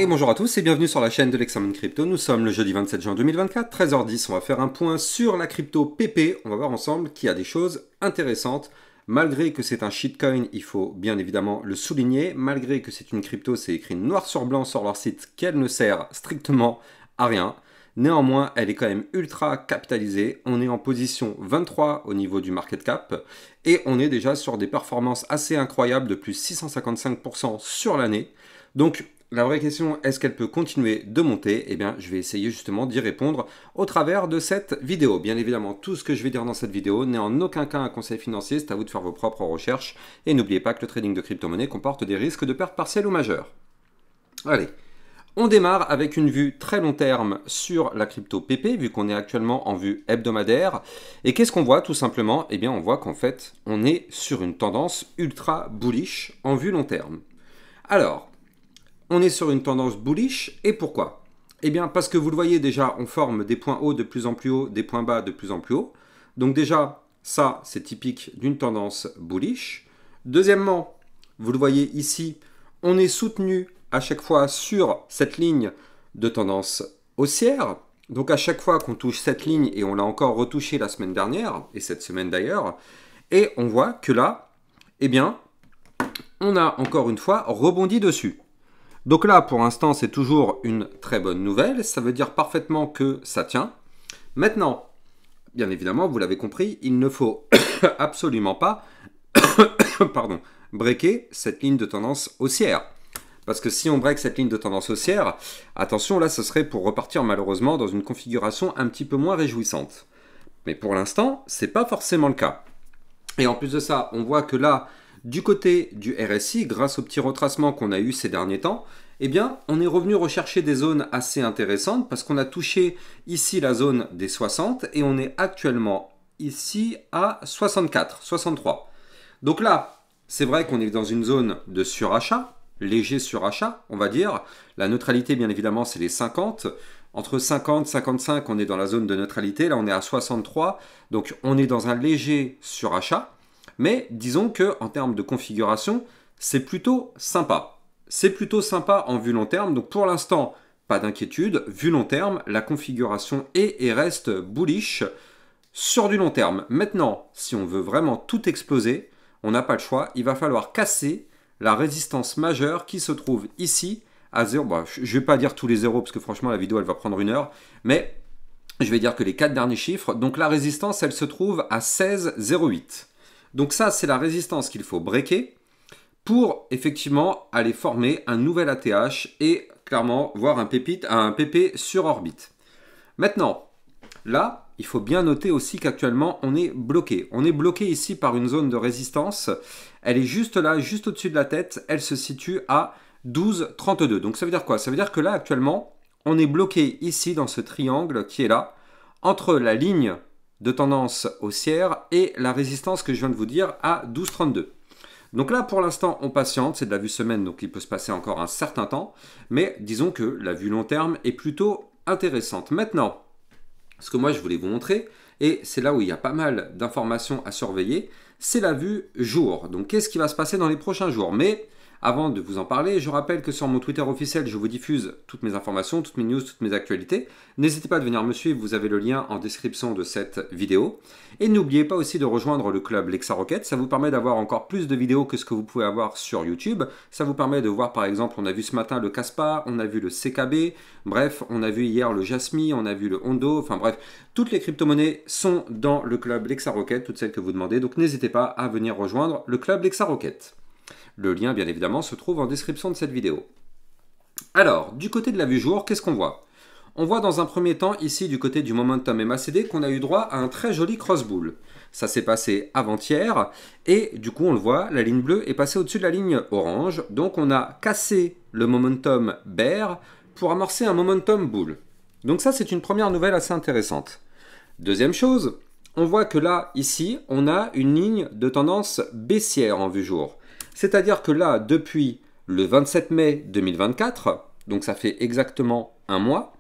bonjour à tous et bienvenue sur la chaîne de l'Examen Crypto. Nous sommes le jeudi 27 juin 2024, 13h10. On va faire un point sur la crypto PP. On va voir ensemble qu'il y a des choses intéressantes. Malgré que c'est un shitcoin, il faut bien évidemment le souligner. Malgré que c'est une crypto, c'est écrit noir sur blanc sur leur site qu'elle ne sert strictement à rien. Néanmoins, elle est quand même ultra capitalisée. On est en position 23 au niveau du market cap et on est déjà sur des performances assez incroyables de plus 655% sur l'année. Donc, la vraie question, est-ce qu'elle peut continuer de monter? Eh bien, je vais essayer justement d'y répondre au travers de cette vidéo. Bien évidemment, tout ce que je vais dire dans cette vidéo n'est en aucun cas un conseil financier, c'est à vous de faire vos propres recherches. Et n'oubliez pas que le trading de crypto-monnaie comporte des risques de perte partielle ou majeure. Allez, on démarre avec une vue très long terme sur la crypto PP, vu qu'on est actuellement en vue hebdomadaire. Et qu'est-ce qu'on voit tout simplement? Eh bien, on voit qu'en fait, on est sur une tendance ultra bullish en vue long terme. Alors, on est sur une tendance bullish, et pourquoi? Eh bien, parce que vous le voyez déjà, on forme des points hauts de plus en plus haut, des points bas de plus en plus haut. Donc déjà, ça, c'est typique d'une tendance bullish. Deuxièmement, vous le voyez ici, on est soutenu à chaque fois sur cette ligne de tendance haussière. Donc à chaque fois qu'on touche cette ligne, et on l'a encore retouché la semaine dernière, et cette semaine d'ailleurs, et on voit que là, eh bien, on a encore une fois rebondi dessus. Donc là, pour l'instant, c'est toujours une très bonne nouvelle. Ça veut dire parfaitement que ça tient. Maintenant, bien évidemment, vous l'avez compris, il ne faut absolument pas breaker cette ligne de tendance haussière. Parce que si on break cette ligne de tendance haussière, attention, là, ce serait pour repartir malheureusement dans une configuration un petit peu moins réjouissante. Mais pour l'instant, ce n'est pas forcément le cas. Et en plus de ça, on voit que là, du côté du RSI, grâce au petit retracement qu'on a eu ces derniers temps, eh bien, on est revenu rechercher des zones assez intéressantes parce qu'on a touché ici la zone des 60 et on est actuellement ici à 64, 63. Donc là, c'est vrai qu'on est dans une zone de surachat, léger surachat, on va dire. La neutralité, bien évidemment, c'est les 50. Entre 50 et 55, on est dans la zone de neutralité. Là, on est à 63. Donc, on est dans un léger surachat. Mais disons qu'en termes de configuration, c'est plutôt sympa. C'est plutôt sympa en vue long terme. Donc pour l'instant, pas d'inquiétude. Vue long terme, la configuration est et reste bullish sur du long terme. Maintenant, si on veut vraiment tout exploser, on n'a pas le choix. Il va falloir casser la résistance majeure qui se trouve ici à 0. Bon, je ne vais pas dire tous les zéros parce que franchement, la vidéo, elle va prendre une heure. Mais je vais dire que les 4 derniers chiffres. Donc la résistance, elle se trouve à 16,08. Donc ça, c'est la résistance qu'il faut breaker pour effectivement aller former un nouvel ATH et clairement voir un PP sur orbite. Maintenant, là, il faut bien noter aussi qu'actuellement, on est bloqué. On est bloqué ici par une zone de résistance. Elle est juste là, juste au-dessus de la tête. Elle se situe à 12,32. Donc ça veut dire quoi? Ça veut dire que là, actuellement, on est bloqué ici dans ce triangle qui est là, entre la ligne de tendance haussière et la résistance que je viens de vous dire à 12,32. Donc là, pour l'instant, on patiente. C'est de la vue semaine, donc il peut se passer encore un certain temps. Mais disons que la vue long terme est plutôt intéressante. Maintenant, ce que moi, je voulais vous montrer, et c'est là où il y a pas mal d'informations à surveiller, c'est la vue jour. Donc, qu'est-ce qui va se passer dans les prochains jours? Mais avant de vous en parler, je rappelle que sur mon Twitter officiel, je vous diffuse toutes mes informations, toutes mes news, toutes mes actualités. N'hésitez pas à venir me suivre, vous avez le lien en description de cette vidéo. Et n'oubliez pas aussi de rejoindre le club LexaRocket, ça vous permet d'avoir encore plus de vidéos que ce que vous pouvez avoir sur YouTube. Ça vous permet de voir par exemple, on a vu ce matin le Kaspa, on a vu le CKB, bref, on a vu hier le Jasmy, on a vu le Hondo, enfin bref, toutes les crypto-monnaies sont dans le club LexaRocket, toutes celles que vous demandez, donc n'hésitez pas à venir rejoindre le club LexaRocket. Le lien, bien évidemment, se trouve en description de cette vidéo. Alors, du côté de la vue jour, qu'est-ce qu'on voit? On voit dans un premier temps, ici, du côté du momentum MACD, qu'on a eu droit à un très joli cross-bull. Ça s'est passé avant-hier, et du coup, on le voit, la ligne bleue est passée au-dessus de la ligne orange. Donc, on a cassé le momentum bear pour amorcer un momentum bull. Donc ça, c'est une première nouvelle assez intéressante. Deuxième chose, on voit que là, ici, on a une ligne de tendance baissière en vue jour. C'est-à-dire que là, depuis le 27 mai 2024, donc ça fait exactement un mois,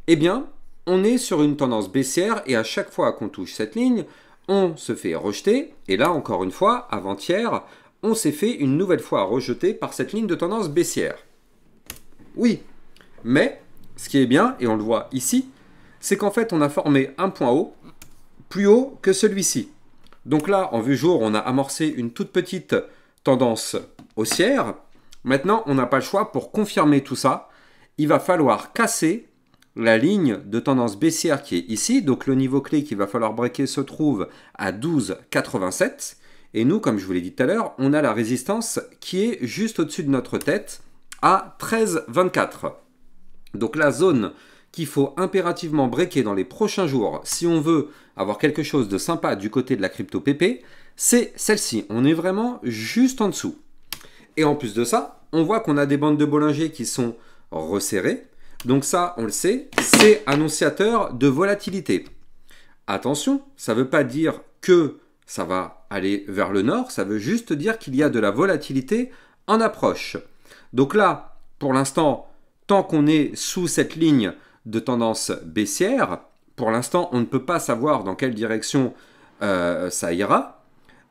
eh bien, on est sur une tendance baissière et à chaque fois qu'on touche cette ligne, on se fait rejeter. Et là, encore une fois, avant-hier, on s'est fait une nouvelle fois rejeter par cette ligne de tendance baissière. Oui, Mais, ce qui est bien, et on le voit ici, c'est qu'en fait, on a formé un point haut, plus haut que celui-ci. Donc là, en vue jour, on a amorcé une toute petite tendance haussière. Maintenant, on n'a pas le choix pour confirmer tout ça. Il va falloir casser la ligne de tendance baissière qui est ici. Donc le niveau clé qu'il va falloir breaker se trouve à 12,87. Et nous, comme je vous l'ai dit tout à l'heure, on a la résistance qui est juste au-dessus de notre tête à 13,24. Donc la zone qu'il faut impérativement breaker dans les prochains jours si on veut avoir quelque chose de sympa du côté de la crypto PP, c'est celle-ci. On est vraiment juste en dessous. Et en plus de ça, on voit qu'on a des bandes de Bollinger qui sont resserrées. Donc ça, on le sait, c'est annonciateur de volatilité. Attention, ça ne veut pas dire que ça va aller vers le nord, ça veut juste dire qu'il y a de la volatilité en approche. Donc là, pour l'instant, tant qu'on est sous cette ligne de tendance baissière, pour l'instant, on ne peut pas savoir dans quelle direction ça ira.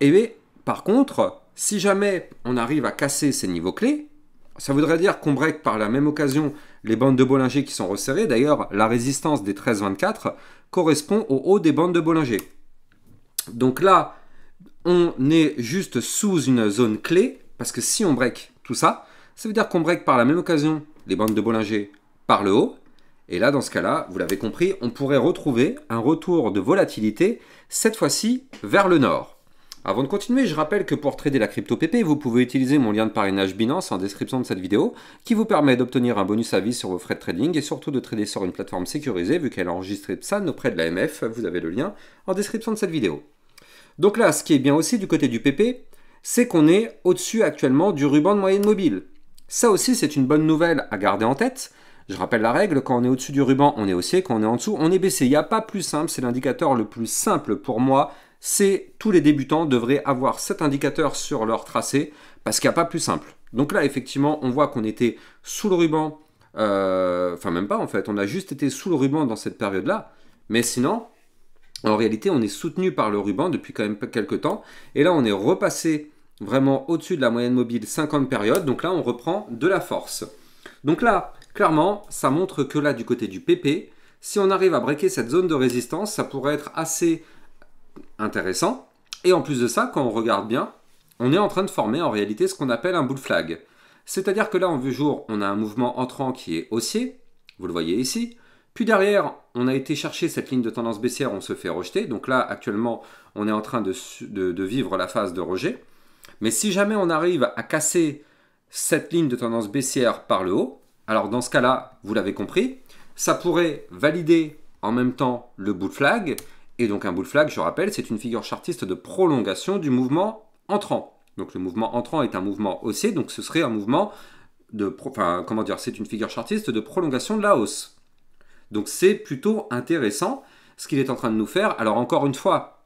Et par contre, si jamais on arrive à casser ces niveaux clés, ça voudrait dire qu'on break par la même occasion les bandes de Bollinger qui sont resserrées. D'ailleurs, la résistance des 13,24 correspond au haut des bandes de Bollinger. Donc là, on est juste sous une zone clé, parce que si on break tout ça, ça veut dire qu'on break par la même occasion les bandes de Bollinger par le haut. Et là, dans ce cas-là, vous l'avez compris, on pourrait retrouver un retour de volatilité, cette fois-ci vers le nord. Avant de continuer, je rappelle que pour trader la crypto PP, vous pouvez utiliser mon lien de parrainage Binance en description de cette vidéo, qui vous permet d'obtenir un bonus à vie sur vos frais de trading et surtout de trader sur une plateforme sécurisée, vu qu'elle est enregistrée PSAN auprès de l'AMF. Vous avez le lien en description de cette vidéo. Donc là, ce qui est bien aussi du côté du PP, c'est qu'on est au-dessus actuellement du ruban de moyenne mobile. Ça aussi, c'est une bonne nouvelle à garder en tête. Je rappelle la règle, quand on est au-dessus du ruban, on est haussier, quand on est en dessous, on est baissé. Il n'y a pas plus simple, c'est l'indicateur le plus simple pour moi. C'est tous les débutants devraient avoir cet indicateur sur leur tracé, parce qu'il n'y a pas plus simple. Donc là, effectivement, on voit qu'on était sous le ruban, enfin même pas en fait, on a juste été sous le ruban dans cette période-là, mais sinon, en réalité, on est soutenu par le ruban depuis quand même quelques temps, et là, on est repassé vraiment au-dessus de la moyenne mobile 50 périodes, donc là, on reprend de la force. Donc là, clairement, ça montre que là, du côté du PP, si on arrive à breaker cette zone de résistance, ça pourrait être assez intéressant. Et en plus de ça, quand on regarde bien, on est en train de former en réalité ce qu'on appelle un bull flag. C'est-à-dire que là, en vue jour, on a un mouvement entrant qui est haussier, vous le voyez ici. Puis derrière, on a été chercher cette ligne de tendance baissière, on se fait rejeter. Donc là, actuellement, on est en train de vivre la phase de rejet. Mais si jamais on arrive à casser cette ligne de tendance baissière par le haut, alors dans ce cas-là, vous l'avez compris, ça pourrait valider en même temps le bull flag. Et donc un bull flag, je rappelle, c'est une figure chartiste de prolongation du mouvement entrant. Donc le mouvement entrant est un mouvement haussier, donc ce serait un mouvement de... Enfin, comment dire, c'est une figure chartiste de prolongation de la hausse. Donc c'est plutôt intéressant ce qu'il est en train de nous faire. Alors encore une fois,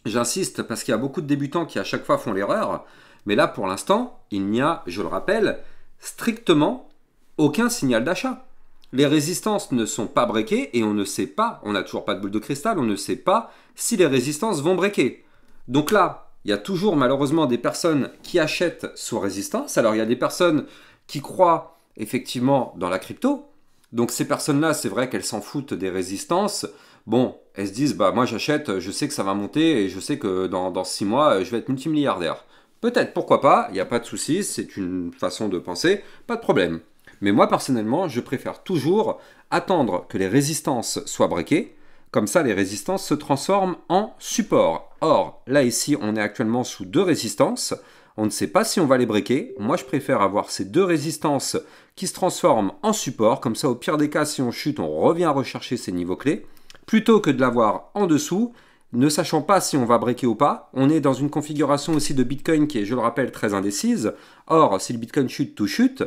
j'insiste parce qu'il y a beaucoup de débutants qui à chaque fois font l'erreur. Mais là, pour l'instant, il n'y a, je le rappelle, strictement aucun signal d'achat. Les résistances ne sont pas breakées et on ne sait pas, on n'a toujours pas de boule de cristal, on ne sait pas si les résistances vont breaker. Donc là, il y a toujours malheureusement des personnes qui achètent sous résistance. Alors il y a des personnes qui croient effectivement dans la crypto. Donc ces personnes-là, c'est vrai qu'elles s'en foutent des résistances. Bon, elles se disent, bah moi j'achète, je sais que ça va monter et je sais que dans 6 mois, je vais être multimilliardaire. Peut-être, pourquoi pas, il n'y a pas de souci, c'est une façon de penser, pas de problème. Mais moi, personnellement, je préfère toujours attendre que les résistances soient breakées. Comme ça, les résistances se transforment en support. Or, là, ici, on est actuellement sous 2 résistances. On ne sait pas si on va les breaker. Moi, je préfère avoir ces 2 résistances qui se transforment en support. Comme ça, au pire des cas, si on chute, on revient rechercher ces niveaux clés. Plutôt que de l'avoir en dessous, ne sachant pas si on va breaker ou pas. On est dans une configuration aussi de Bitcoin qui est, je le rappelle, très indécise. Or, si le Bitcoin chute, tout chute.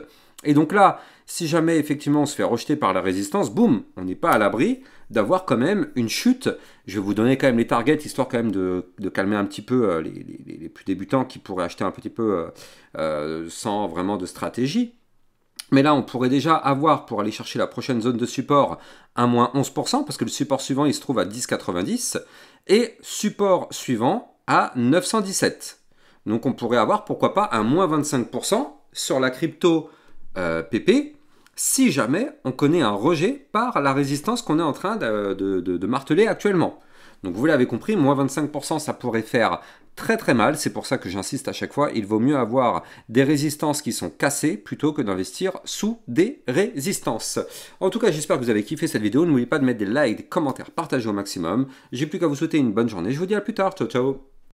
Et donc là, si jamais effectivement on se fait rejeter par la résistance, boum, on n'est pas à l'abri d'avoir quand même une chute. Je vais vous donner quand même les targets, histoire quand même de calmer un petit peu les plus débutants qui pourraient acheter un petit peu sans vraiment de stratégie. Mais là, on pourrait déjà avoir, pour aller chercher la prochaine zone de support, un moins 11%, parce que le support suivant, il se trouve à 10,90, et support suivant à 917. Donc on pourrait avoir, pourquoi pas, un moins 25% sur la crypto PP, si jamais on connaît un rejet par la résistance qu'on est en train de marteler actuellement. Donc vous l'avez compris, moins 25%, ça pourrait faire très très mal. C'est pour ça que j'insiste à chaque fois, il vaut mieux avoir des résistances qui sont cassées plutôt que d'investir sous des résistances. En tout cas, j'espère que vous avez kiffé cette vidéo. N'oubliez pas de mettre des likes, des commentaires, partagez au maximum. J'ai plus qu'à vous souhaiter une bonne journée. Je vous dis à plus tard. Ciao ciao.